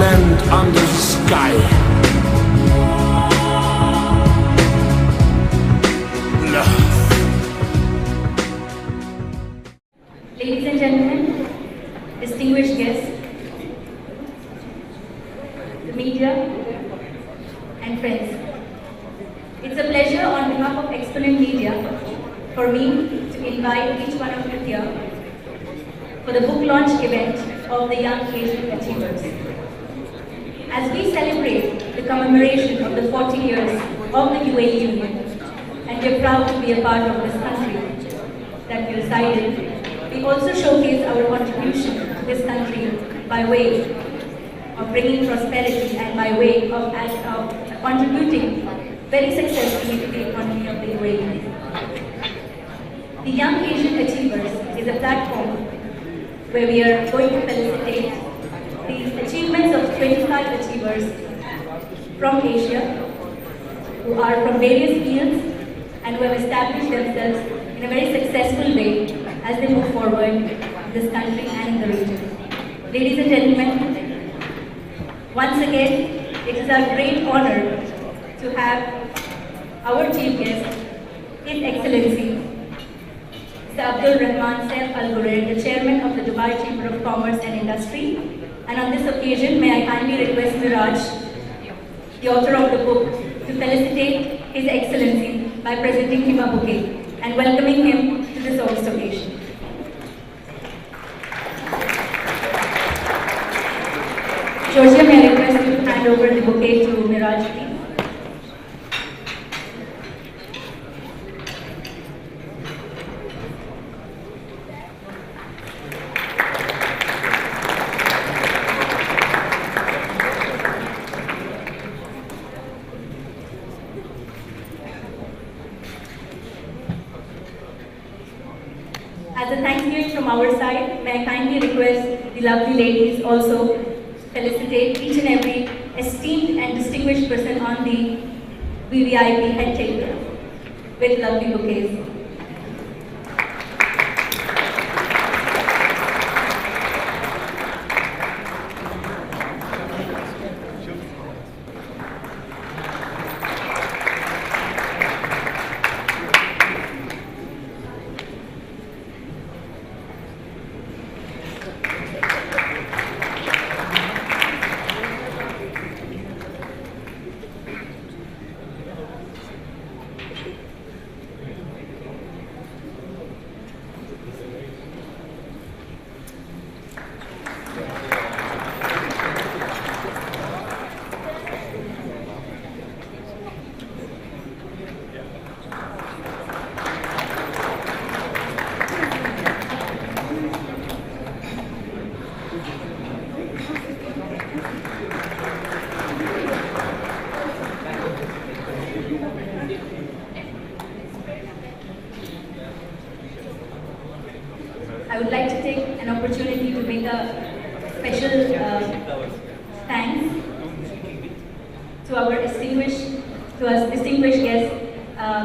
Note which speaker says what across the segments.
Speaker 1: land under the sky. Love.
Speaker 2: Ladies and gentlemen, distinguished guests, the media, and friends, it's a pleasure on behalf of Exponent Media for me to invite each one of you here for the book launch event of the Young Asian Achievers. As we celebrate the commemoration of the 40 years of the UAE Union, and we are proud to be a part of this country that we reside in, we also showcase our contribution to this country by way of bringing prosperity and by way of contributing very successfully to the economy of the UAE. The Young Asian Achievers is a platform where we are going to felicitate the achievements of 25 achievers from Asia who are from various fields and who have established themselves in a very successful way as they move forward in this country and in the region. Ladies and gentlemen, once again, it is our great honor to have our chief guest, His Excellency Mr. Abdul Rahman Saif Al Ghurair, the Chairman of the Dubai Chamber of Commerce and Industry. And on this occasion, may I kindly request Miraj, the author of the book, to felicitate His Excellency by presenting him a bouquet and welcoming him to this august occasion. Georgia, may I request you to hand over the bouquet to Miraj, please. As a thanksgiving from our side, may I kindly request the lovely ladies also felicitate each and every esteemed and distinguished person on the VVIP head table with lovely bouquets. I would like to take an opportunity to make a special thanks to our distinguished guest,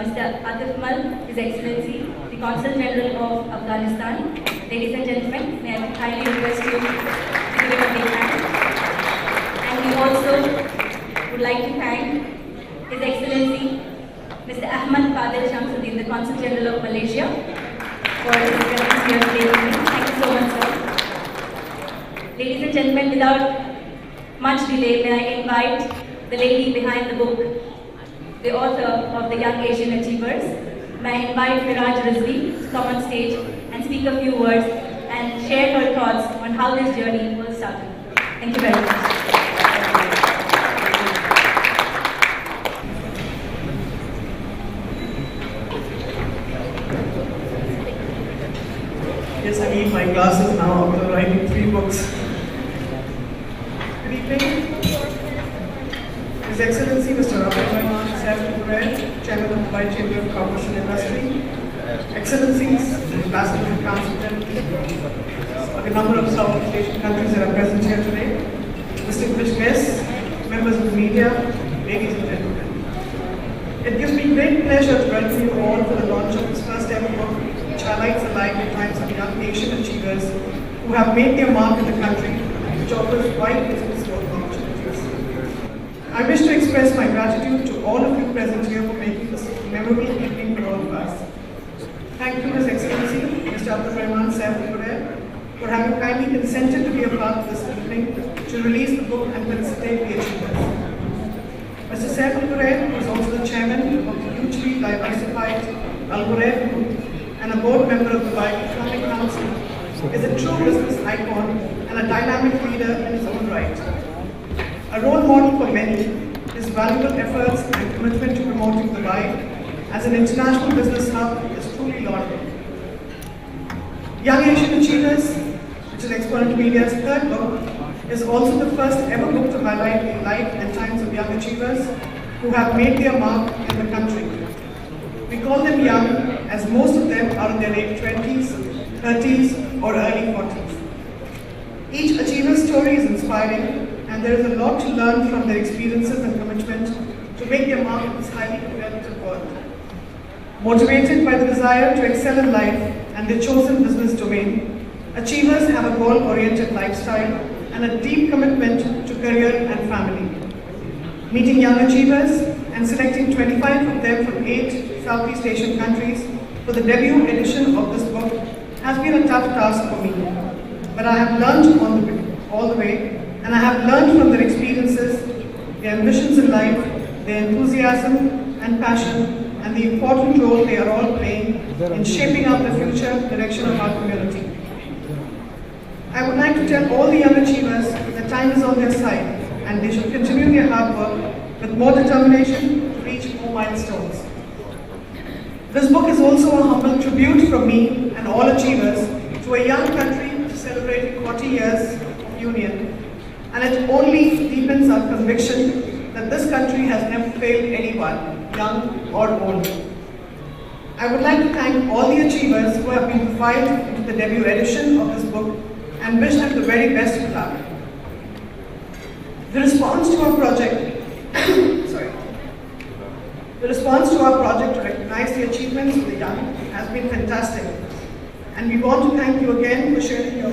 Speaker 2: Mr. Atif Mal, His Excellency, the Consul General of Afghanistan. Ladies and gentlemen, may I kindly request you to give him a big hand. And we also would like to thank His Excellency, Mr. Ahmad Fadil Shamsuddin, the Consul General of Malaysia, for his presence here today with me. Thank you so much, sir. Ladies and gentlemen, without much delay, may I invite the lady behind the book, the author of the Young Asian Achievers. May I invite Miraj Rizvi to come on stage and speak a few words and share her thoughts on how this journey was started. Thank you very much.
Speaker 3: Yes, I need my glasses now after writing 3 books. Good evening. His Excellency Mr. Abdul Rahman Saif Al Ghurair, Chairman of the Dubai Chamber of Commerce and Industry, Excellencies, Ambassador and Council General, a number of Southeast Asian countries that are present here today, distinguished guests, members of the media, ladies and gentlemen. It gives me great pleasure to welcome you all for the launch of this first ever book, which highlights the life and times of young Asian achievers who have made their mark in the country, which offers wide business opportunities. achievers. I wish to express my gratitude to all of you present here for making this a memorable evening for all of us. Thank you, His Excellency, Mr. Abdul Rahman Saif Al-Qureshi, for having kindly consented to be a part of this evening to release the book and felicitate the achievers. Mr. Saif Al-Qureshi was also the chairman of the hugely diversified Al-Qureshi Group and a board member of the Dubai Economic Council, is a true business icon and a dynamic leader in his own right. A role model for many, his valuable efforts and commitment to promoting Dubai as an international business hub is truly laudable. Young Asian Achievers, which is Exponent Media's third book, is also the first ever book to highlight the life and times of young achievers who have made their mark in the country. We call them young as most of them are in their late 20s, 30s or early 40s. Each achiever's story is inspiring and there is a lot to learn from their experiences and commitment to make their mark in this highly competitive world. Motivated by the desire to excel in life and their chosen business domain, achievers have a goal-oriented lifestyle and a deep commitment to career and family. Meeting young achievers and selecting 25 of them from 8 Southeast Asian countries for the debut edition of this book has been a tough task for me. But I have learned all the way, and I have learned from their experiences, their ambitions in life, their enthusiasm and passion, and the important role they are all playing in shaping up the future direction of our community. I would like to tell all the young achievers that time is on their side and they should continue their hard work with more determination to reach more milestones. This book is also a humble tribute from me and all achievers to a young country celebrating 40 years of union, and it only deepens our conviction that this country has never failed anyone, young or old. I would like to thank all the achievers who have been profiled into the debut edition of this book and wish them the very best of luck. The response to our project to recognize the achievements of the young has been fantastic, and we want to thank you again for sharing your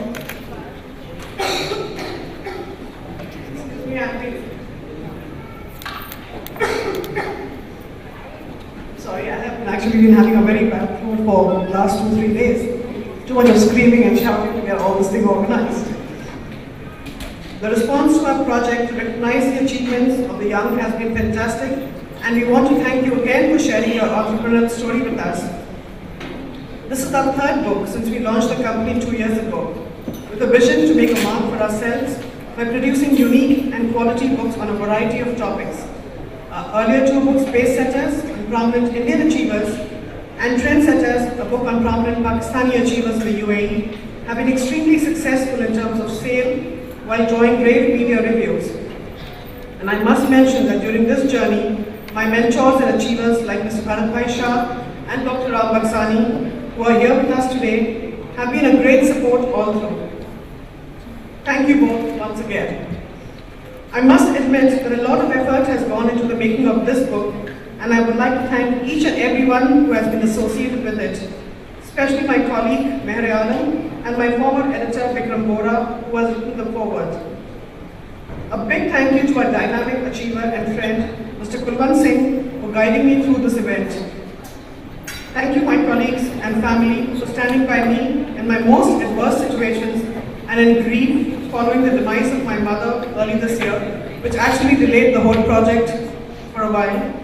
Speaker 3: Sorry, I have actually been having a very bad flu for the last 2-3 days. Too much of screaming and shouting to get all this thing organized. The response to our project to recognize the achievements of the young has been fantastic, and we want to thank you again for sharing your entrepreneurial story with us. This is our third book since we launched the company 2 years ago, with a vision to make a mark for ourselves by producing unique and quality books on a variety of topics. Our earlier 2 books, Pace Setters and Prominent Indian Achievers, and Trendsetters, a book on prominent Pakistani achievers in the UAE, have been extremely successful in terms of sale while drawing great media reviews. And I must mention that during this journey, my mentors and achievers like Mr. Bharat Shah and Dr. Ram Baksani, who are here with us today, have been a great support all through. Thank you both once again. I must admit that a lot of effort has gone into the making of this book, and I would like to thank each and everyone who has been associated with it, especially my colleague Meher Alam and my former editor Vikram Bora, who has written the foreword. A big thank you to our dynamic achiever and friend, Mr. Kulwant Singh, for guiding me through this event. Thank you, my colleagues and family, for standing by me in my most adverse situations and in grief following the demise of my mother early this year, which actually delayed the whole project for a while.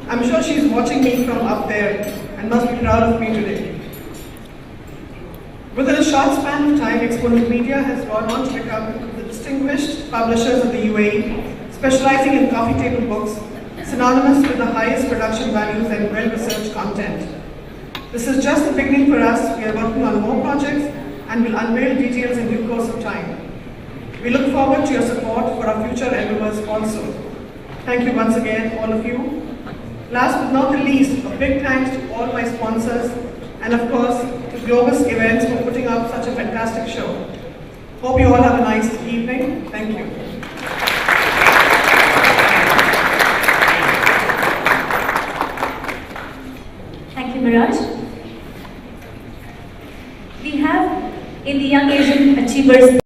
Speaker 3: I'm sure she's watching me from up there and must be proud of me today. Within a short span of time, Exponent Media has gone on to become the distinguished publishers of the UAE, specializing in coffee table books, synonymous with the highest production values and well-researched content. This is just the beginning for us. We are working on more projects and will unveil details in due course of time. We look forward to your support for our future endeavors also. Thank you once again, all of you. Last but not the least, a big thanks to all my sponsors and of course to Globus Events for putting up such a fantastic show. Hope you all have a nice evening. Thank you.
Speaker 2: Thank you, Miraj. We have in the Young Asian Achievers